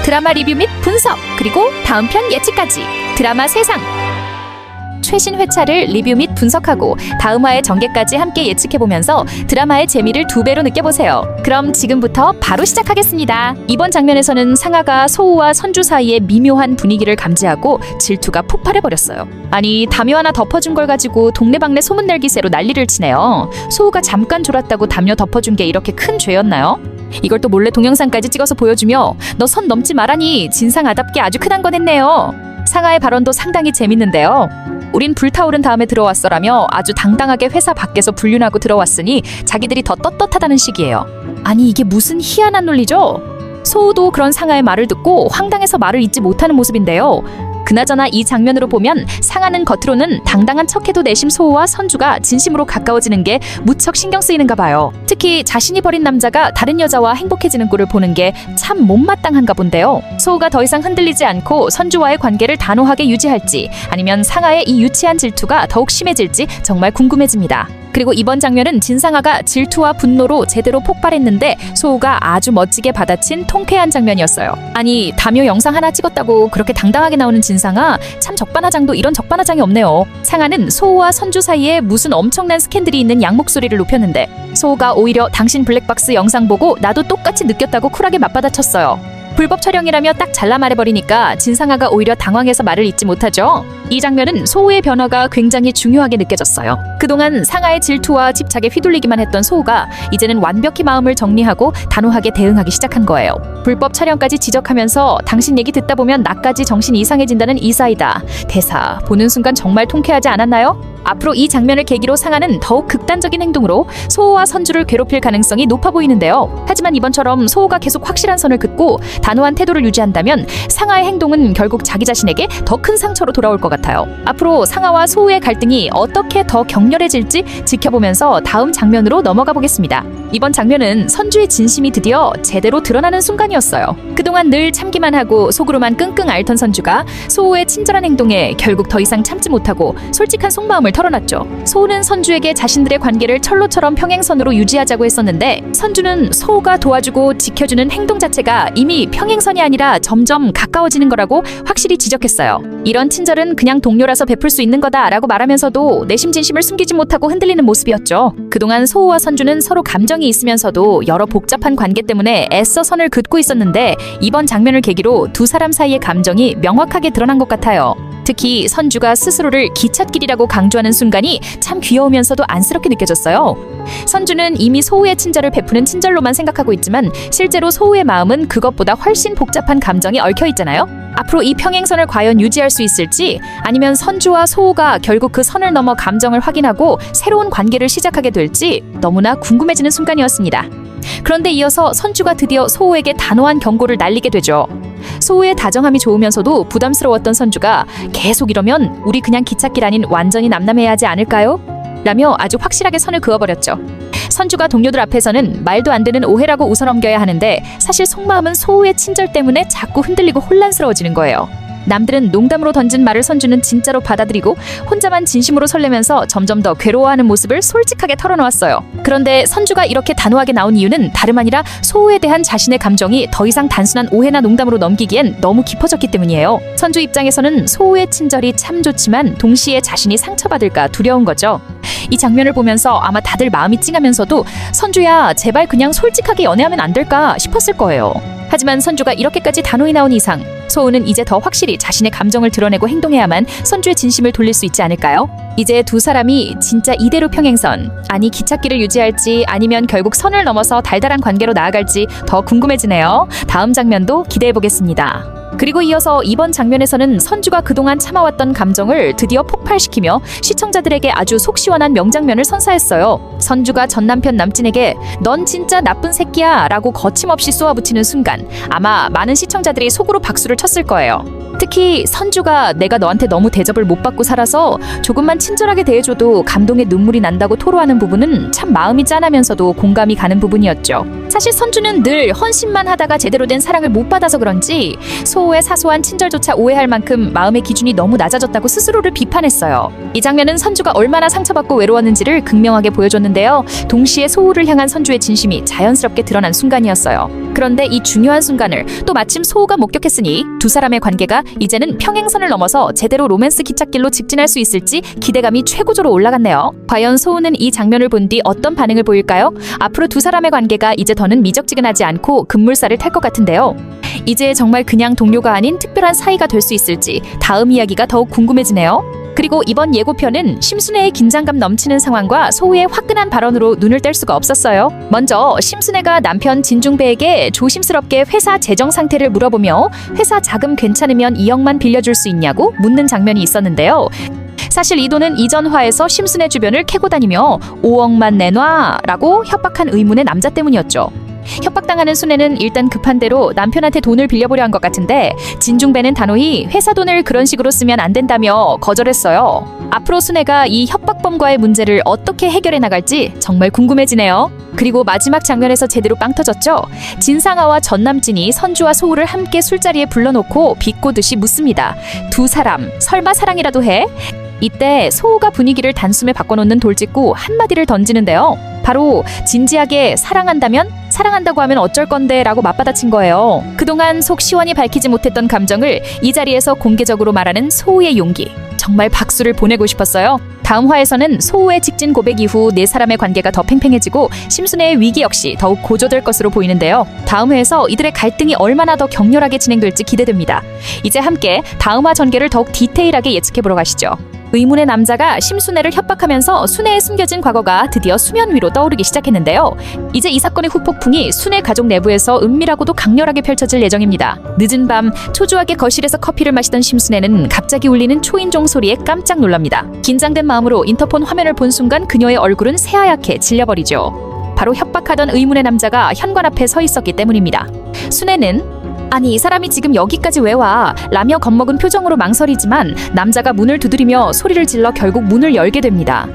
드라마 리뷰 및 분석, 그리고 다음 편 예측까지 드라마 세상 최신 회차를 리뷰 및 분석하고 다음 화의 전개까지 함께 예측해보면서 드라마의 재미를 2배로 느껴보세요. 그럼 지금부터 바로 시작하겠습니다. 이번 장면에서는 상아가 소우와 선주 사이의 미묘한 분위기를 감지하고 질투가 폭발해버렸어요. 아니, 담요 하나 덮어준 걸 가지고 동네방네 소문낼 기세로 난리를 치네요. 소우가 잠깐 졸았다고 담요 덮어준 게 이렇게 큰 죄였나요? 이걸 또 몰래 동영상까지 찍어서 보여주며 너 선 넘지 말라니 진상아답게 아주 큰한 건 했네요. 상아의 발언도 상당히 재밌는데요. 우린 불타오른 다음에 들어왔어라며 아주 당당하게 회사 밖에서 불륜하고 들어왔으니 자기들이 더 떳떳하다는 식이에요. 아니, 이게 무슨 희한한 논리죠? 소우도 그런 상아의 말을 듣고 황당해서 말을 잇지 못하는 모습인데요. 그나저나 이 장면으로 보면 상아는 겉으로는 당당한 척해도 내심 소우와 선주가 진심으로 가까워지는 게 무척 신경 쓰이는가 봐요. 특히 자신이 버린 남자가 다른 여자와 행복해지는 꼴을 보는 게 참 못마땅한가 본데요. 소우가 더 이상 흔들리지 않고 선주와의 관계를 단호하게 유지할지 아니면 상아의 이 유치한 질투가 더욱 심해질지 정말 궁금해집니다. 그리고 이번 장면은 진상아가 질투와 분노로 제대로 폭발했는데 소우가 아주 멋지게 받아친 통쾌한 장면이었어요. 아니, 담요 영상 하나 찍었다고 그렇게 당당하게 나오는 진상아, 참 적반하장도 이런 적반하장이 없네요. 상아는 소우와 선주 사이에 무슨 엄청난 스캔들이 있는 양 목소리를 높였는데 소우가 오히려 당신 블랙박스 영상 보고 나도 똑같이 느꼈다고 쿨하게 맞받아쳤어요. 불법 촬영이라며 딱 잘라 말해버리니까 진상아가 오히려 당황해서 말을 잇지 못하죠. 이 장면은 소우의 변화가 굉장히 중요하게 느껴졌어요. 그동안 상아의 질투와 집착에 휘둘리기만 했던 소우가 이제는 완벽히 마음을 정리하고 단호하게 대응하기 시작한 거예요. 불법 촬영까지 지적하면서 당신 얘기 듣다 보면 나까지 정신이 이상해진다는 이사이다. 대사 보는 순간 정말 통쾌하지 않았나요? 앞으로 이 장면을 계기로 상아는 더욱 극단적인 행동으로 소우와 선주를 괴롭힐 가능성이 높아 보이는데요. 하지만 이번처럼 소우가 계속 확실한 선을 긋고 단호한 태도를 유지한다면 상아의 행동은 결국 자기 자신에게 더 큰 상처로 돌아올 것 같아요. 앞으로 상아와 소우의 갈등이 어떻게 더 격렬해질지 지켜보면서 다음 장면으로 넘어가 보겠습니다. 이번 장면은 선주의 진심이 드디어 제대로 드러나는 순간이었어요. 그동안 늘 참기만 하고 속으로만 끙끙 앓던 선주가 소우의 친절한 행동에 결국 더 이상 참지 못하고 솔직한 속마음을 털어놨죠. 소우는 선주에게 자신들의 관계를 철로처럼 평행선으로 유지하자고 했었는데 선주는 소우가 도와주고 지켜주는 행동 자체가 이미 평행선이 아니라 점점 가까워지는 거라고 확실히 지적했어요. 이런 친절은 그냥 동료라서 베풀 수 있는 거다라고 말하면서도 내심 진심을 숨기지 못하고 흔들리는 모습이었죠. 그동안 소우와 선주는 서로 감정이 있으면서도 여러 복잡한 관계 때문에 애써 선을 긋고 있었는데 이번 장면을 계기로 두 사람 사이의 감정이 명확하게 드러난 것 같아요. 특히 선주가 스스로를 기찻길이라고 강조하는 순간이 참 귀여우면서도 안쓰럽게 느껴졌어요. 선주는 이미 소우의 친절을 베푸는 친절로만 생각하고 있지만 실제로 소우의 마음은 그것보다 훨씬 복잡한 감정이 얽혀 있잖아요. 앞으로 이 평행선을 과연 유지할 수 있을지 아니면 선주와 소우가 결국 그 선을 넘어 감정을 확인하고 새로운 관계를 시작하게 될지 너무나 궁금해지는 순간이었습니다. 그런데 이어서 선주가 드디어 소우에게 단호한 경고를 날리게 되죠. 소우의 다정함이 좋으면서도 부담스러웠던 선주가 계속 이러면 우리 그냥 기찻길 아닌 완전히 남남해야 하지 않을까요? 라며 아주 확실하게 선을 그어버렸죠. 선주가 동료들 앞에서는 말도 안 되는 오해라고 웃어넘겨야 하는데 사실 속마음은 소우의 친절 때문에 자꾸 흔들리고 혼란스러워지는 거예요. 남들은 농담으로 던진 말을 선주는 진짜로 받아들이고 혼자만 진심으로 설레면서 점점 더 괴로워하는 모습을 솔직하게 털어놓았어요. 그런데 선주가 이렇게 단호하게 나온 이유는 다름 아니라 소우에 대한 자신의 감정이 더 이상 단순한 오해나 농담으로 넘기기엔 너무 깊어졌기 때문이에요. 선주 입장에서는 소우의 친절이 참 좋지만 동시에 자신이 상처받을까 두려운 거죠. 이 장면을 보면서 아마 다들 마음이 찡하면서도 선주야 제발 그냥 솔직하게 연애하면 안 될까 싶었을 거예요. 하지만 선주가 이렇게까지 단호히 나온 이상 소우는 이제 더 확실히 자신의 감정을 드러내고 행동해야만 선주의 진심을 돌릴 수 있지 않을까요? 이제 두 사람이 진짜 이대로 평행선, 아니 기찻길을 유지할지 아니면 결국 선을 넘어서 달달한 관계로 나아갈지 더 궁금해지네요. 다음 장면도 기대해보겠습니다. 그리고 이어서 이번 장면에서는 선주가 그동안 참아왔던 감정을 드디어 폭발시키며 시청자들에게 아주 속 시원한 명장면을 선사했어요. 선주가 전 남편 남진에게 넌 진짜 나쁜 새끼야 라고 거침없이 쏘아붙이는 순간 아마 많은 시청자들이 속으로 박수를 쳤을 거예요. 특히 선주가 내가 너한테 너무 대접을 못 받고 살아서 조금만 친절하게 대해줘도 감동의 눈물이 난다고 토로하는 부분은 참 마음이 짠하면서도 공감이 가는 부분이었죠. 사실 선주는 늘 헌신만 하다가 제대로 된 사랑을 못 받아서 그런지 소호의 사소한 친절조차 오해할 만큼 마음의 기준이 너무 낮아졌다고 스스로를 비판했어요. 이 장면은 선주가 얼마나 상처받고 외로웠는지를 극명하게 보여줬는데요. 동시에 소호를 향한 선주의 진심이 자연스럽게 드러난 순간이었어요. 그런데 이 중요한 순간을 또 마침 소호가 목격했으니 두 사람의 관계가 이제는 평행선을 넘어서 제대로 로맨스 기찻길로 직진할 수 있을지 기대감이 최고조로 올라갔네요. 과연 소호는 이 장면을 본 뒤 어떤 반응을 보일까요? 앞으로 두 사람의 관계가 이제 더는 미적지근하지 않고 급물살을 탈 것 같은데요. 이제 정말 그냥 동료가 아닌 특별한 사이가 될 수 있을지 다음 이야기가 더욱 궁금해지네요. 그리고 이번 예고편은 심순애의 긴장감 넘치는 상황과 소우의 화끈한 발언으로 눈을 뗄 수가 없었어요. 먼저 심순애가 남편 진중배에게 조심스럽게 회사 재정 상태를 물어보며 회사 자금 괜찮으면 2억만 빌려줄 수 있냐고 묻는 장면이 있었는데요. 사실 이 돈은 이전 화에서 심순애 주변을 캐고 다니며 5억만 내놔 라고 협박한 의문의 남자 때문이었죠. 협박당하는 순애는 일단 급한 대로 남편한테 돈을 빌려보려 한 것 같은데 진중배는 단호히 회사 돈을 그런 식으로 쓰면 안 된다며 거절했어요. 앞으로 순애가 이 협박범과의 문제를 어떻게 해결해 나갈지 정말 궁금해지네요. 그리고 마지막 장면에서 제대로 빵 터졌죠. 진상아와 전남진이 선주와 소우를 함께 술자리에 불러놓고 비꼬듯이 묻습니다. 두 사람 설마 사랑이라도 해? 이때 소우가 분위기를 단숨에 바꿔놓는 돌직구 한마디를 던지는데요. 바로 진지하게 사랑한다면? 사랑한다고 하면 어쩔 건데 라고 맞받아친 거예요. 그동안 속 시원히 밝히지 못했던 감정을 이 자리에서 공개적으로 말하는 소우의 용기. 정말 박수를 보내고 싶었어요. 다음 화에서는 소우의 직진 고백 이후 네 사람의 관계가 더 팽팽해지고 심순애의 위기 역시 더욱 고조될 것으로 보이는데요. 다음 회에서 이들의 갈등이 얼마나 더 격렬하게 진행될지 기대됩니다. 이제 함께 다음 화 전개를 더욱 디테일하게 예측해보러 가시죠. 의문의 남자가 심순애를 협박하면서 순애의 숨겨진 과거가 드디어 수면 위로 떠오르기 시작했는데요. 이제 이 사건의 후폭풍이 순애 가족 내부에서 은밀하고도 강렬하게 펼쳐질 예정입니다. 늦은 밤 초조하게 거실에서 커피를 마시던 심순애는 갑자기 울리는 초인종 소리에 깜짝 놀랍니다. 긴장된 마음으로 인터폰 화면을 본 순간 그녀의 얼굴은 새하얗게 질려버리죠. 바로 협박하던 의문의 남자가 현관 앞에 서 있었기 때문입니다. 순애는 아니 이 사람이 지금 여기까지 왜 와? 라며 겁먹은 표정으로 망설이지만 남자가 문을 두드리며 소리를 질러 결국 문을 열게 됩니다.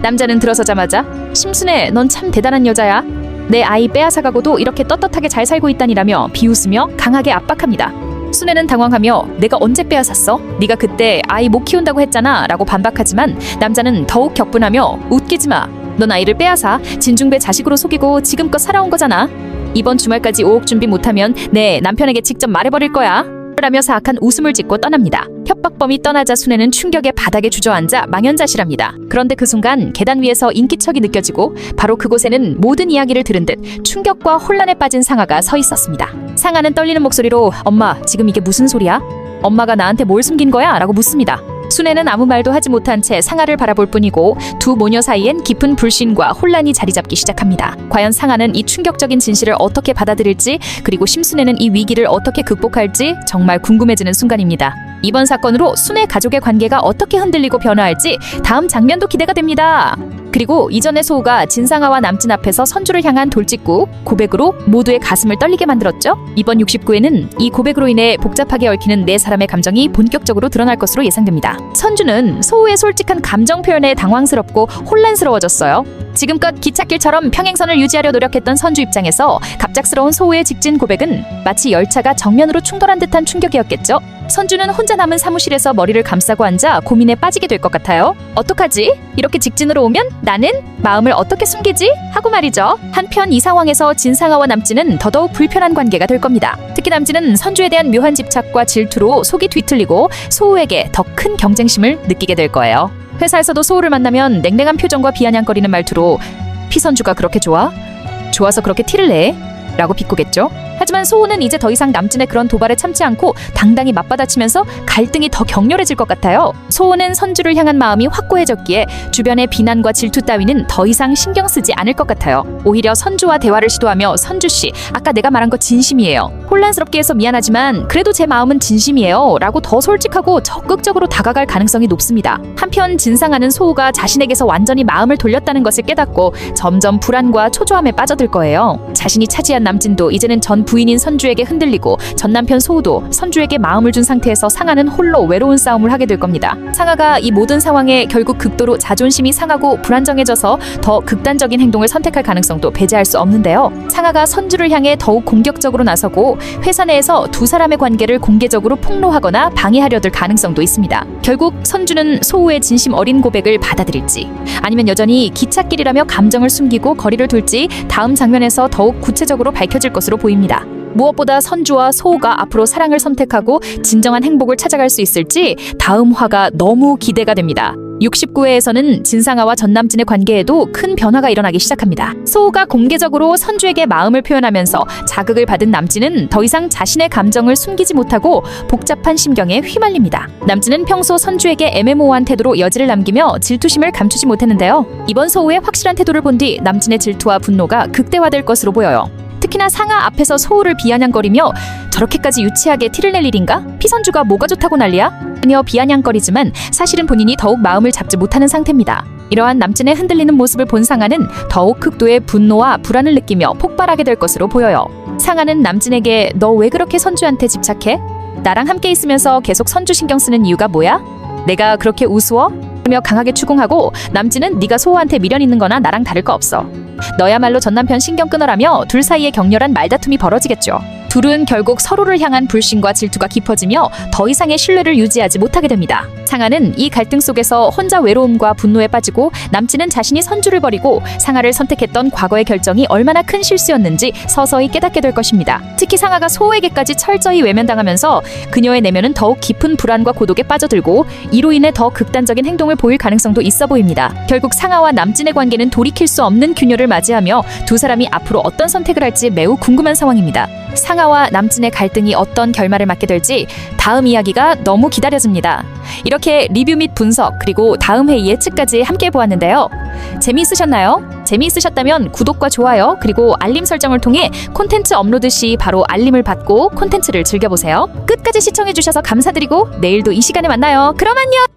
남자는 들어서자마자 심순애 넌 참 대단한 여자야. 내 아이 빼앗아가고도 이렇게 떳떳하게 잘 살고 있다니라며 비웃으며 강하게 압박합니다. 순애는 당황하며 내가 언제 빼앗았어? 네가 그때 아이 못 키운다고 했잖아 라고 반박하지만 남자는 더욱 격분하며 웃기지 마. 넌 아이를 빼앗아 진중배 자식으로 속이고 지금껏 살아온 거잖아. 이번 주말까지 5억 준비 못하면 내 남편에게 직접 말해버릴 거야 라며 사악한 웃음을 짓고 떠납니다. 협박범이 떠나자 순애는 충격에 바닥에 주저앉아 망연자실합니다. 그런데 그 순간 계단 위에서 인기척이 느껴지고 바로 그곳에는 모든 이야기를 들은 듯 충격과 혼란에 빠진 상아가 서 있었습니다. 상아는 떨리는 목소리로 엄마 지금 이게 무슨 소리야? 엄마가 나한테 뭘 숨긴 거야? 라고 묻습니다. 순애는 아무 말도 하지 못한 채 상아를 바라볼 뿐이고 두 모녀 사이엔 깊은 불신과 혼란이 자리 잡기 시작합니다. 과연 상아는 이 충격적인 진실을 어떻게 받아들일지 그리고 심순애는 이 위기를 어떻게 극복할지 정말 궁금해지는 순간입니다. 이번 사건으로 순애 가족의 관계가 어떻게 흔들리고 변화할지 다음 장면도 기대가 됩니다. 그리고 이전의 소우가 진상아와 남진 앞에서 선주를 향한 돌직구, 고백으로 모두의 가슴을 떨리게 만들었죠. 이번 69회는 이 고백으로 인해 복잡하게 얽히는 네 사람의 감정이 본격적으로 드러날 것으로 예상됩니다. 선주는 소우의 솔직한 감정 표현에 당황스럽고 혼란스러워졌어요. 지금껏 기찻길처럼 평행선을 유지하려 노력했던 선주 입장에서 갑작스러운 소우의 직진 고백은 마치 열차가 정면으로 충돌한 듯한 충격이었겠죠. 선주는 혼자 남은 사무실에서 머리를 감싸고 앉아 고민에 빠지게 될 것 같아요. 어떡하지? 이렇게 직진으로 오면 나는 마음을 어떻게 숨기지? 하고 말이죠. 한편 이 상황에서 진상아와 남진은 더더욱 불편한 관계가 될 겁니다. 특히 남진은 선주에 대한 묘한 집착과 질투로 속이 뒤틀리고 소우에게 더 큰 경쟁심을 느끼게 될 거예요. 회사에서도 소우를 만나면 냉랭한 표정과 비아냥거리는 말투로 피선주가 그렇게 좋아? 좋아서 그렇게 티를 내? 라고 비꼬겠죠. 하지만 소우는 이제 더 이상 남진의 그런 도발에 참지 않고 당당히 맞받아치면서 갈등이 더 격렬해질 것 같아요. 소우는 선주를 향한 마음이 확고해졌기에 주변의 비난과 질투 따위는 더 이상 신경 쓰지 않을 것 같아요. 오히려 선주와 대화를 시도하며 선주씨, 아까 내가 말한 거 진심이에요. 혼란스럽게 해서 미안하지만 그래도 제 마음은 진심이에요 라고 더 솔직하고 적극적으로 다가갈 가능성이 높습니다. 한편 진상아는 소우가 자신에게서 완전히 마음을 돌렸다는 것을 깨닫고 점점 불안과 초조함에 빠져들 거예요. 자신이 차지한 남진도 이제는 전 부인인 선주에게 흔들리고 전 남편 소우도 선주에게 마음을 준 상태에서 상아는 홀로 외로운 싸움을 하게 될 겁니다. 상아가 이 모든 상황에 결국 극도로 자존심이 상하고 불안정해져서 더 극단적인 행동을 선택할 가능성도 배제할 수 없는데요. 상아가 선주를 향해 더욱 공격적으로 나서고 회사 내에서 두 사람의 관계를 공개적으로 폭로하거나 방해하려 들 가능성도 있습니다. 결국 선주는 소우의 진심 어린 고백을 받아들일지 아니면 여전히 기찻길이라며 감정을 숨기고 거리를 둘지 다음 장면에서 더욱 구체적으로 밝혀질 것으로 보입니다. 무엇보다 선주와 소우가 앞으로 사랑을 선택하고 진정한 행복을 찾아갈 수 있을지 다음 화가 너무 기대가 됩니다. 69회에서는 진상아와 전남진의 관계에도 큰 변화가 일어나기 시작합니다. 소우가 공개적으로 선주에게 마음을 표현하면서 자극을 받은 남진은 더 이상 자신의 감정을 숨기지 못하고 복잡한 심경에 휘말립니다. 남진은 평소 선주에게 애매모호한 태도로 여지를 남기며 질투심을 감추지 못했는데요. 이번 소우의 확실한 태도를 본 뒤 남진의 질투와 분노가 극대화될 것으로 보여요. 특히나 상아 앞에서 소우를 비아냥거리며 저렇게까지 유치하게 티를 낼 일인가? 피선주가 뭐가 좋다고 난리야? 며 비아냥거리지만 사실은 본인이 더욱 마음을 잡지 못하는 상태입니다. 이러한 남진의 흔들리는 모습을 본 상아는 더욱 극도의 분노와 불안을 느끼며 폭발하게 될 것으로 보여요. 상아는 남진에게 너 왜 그렇게 선주한테 집착해? 나랑 함께 있으면서 계속 선주 신경 쓰는 이유가 뭐야? 내가 그렇게 우스워? 며 강하게 추궁하고 남진은 네가 소우한테 미련 있는 거나 나랑 다를 거 없어. 너야말로 전 남편 신경 끊어라며 둘 사이에 격렬한 말다툼이 벌어지겠죠. 둘은 결국 서로를 향한 불신과 질투가 깊어지며 더 이상의 신뢰를 유지하지 못하게 됩니다. 상아는 이 갈등 속에서 혼자 외로움과 분노에 빠지고 남진은 자신이 선주를 버리고 상아를 선택했던 과거의 결정이 얼마나 큰 실수였는지 서서히 깨닫게 될 것입니다. 특히 상아가 소우에게까지 철저히 외면당하면서 그녀의 내면은 더욱 깊은 불안과 고독에 빠져들고 이로 인해 더 극단적인 행동을 보일 가능성도 있어 보입니다. 결국 상아와 남진의 관계는 돌이킬 수 없는 균열을 맞이하며 두 사람이 앞으로 어떤 선택을 할지 매우 궁금한 상황입니다. 상아와 남진의 갈등이 어떤 결말을 맞게 될지 다음 이야기가 너무 기다려집니다. 이렇게 리뷰 및 분석 그리고 다음 회 예측까지 함께 보았는데요. 재미있으셨나요? 재미있으셨다면 구독과 좋아요 그리고 알림 설정을 통해 콘텐츠 업로드 시 바로 알림을 받고 콘텐츠를 즐겨보세요. 끝까지 시청해주셔서 감사드리고 내일도 이 시간에 만나요. 그럼 안녕!